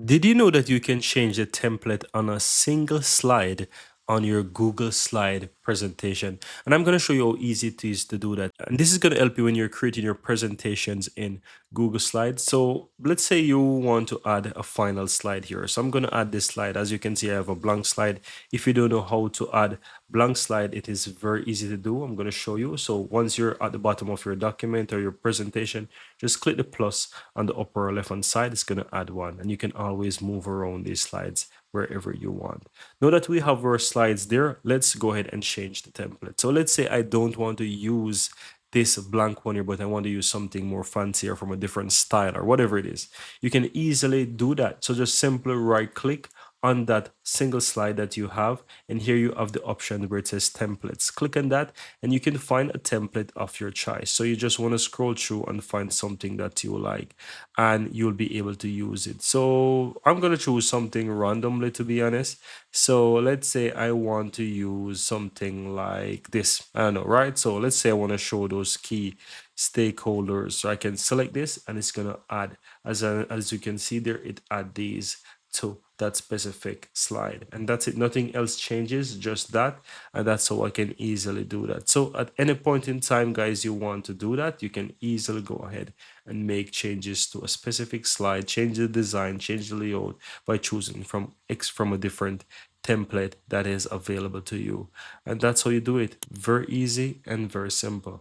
Did you know that you can change the template on a single slide on your Google Slide presentation? And I'm going to show you how easy it is to do that. And this is going to help you when you're creating your presentations in Google Slides. So let's say you want to add a final slide here. So I'm going to add this slide. As you can see, I have a blank slide. If you don't know how to add blank slide, it is very easy to do. I'm going to show you. So once you're at the bottom of your document or your presentation, just click the plus on the upper left hand side. It's going to add one, and you can always move around these slides wherever you want. Now that we have our slides there, let's go ahead and change the template. So let's say I don't want to use this blank one here, but I want to use something more fancier from a different style or whatever it is. You can easily do that. So just simply right click on that single slide that you have, and here you have the option where it says templates. Click on that and you can find a template of your choice. So you just want to scroll through and find something that you like, and you'll be able to use it. So I'm going to choose something randomly, to be honest. So let's say I want to use something like this. I don't know, right? So let's say I want to show those key stakeholders. So I can select this and it's going to add, as you can see there, it add these to that specific slide, and that's it. Nothing else changes, just that. And that's how I can easily do that. So at any point in time, guys, you want to do that, you can easily go ahead and make changes to a specific slide, change the design, change the layout by choosing from a different template that is available to you. And that's how you do it. Very easy and very simple.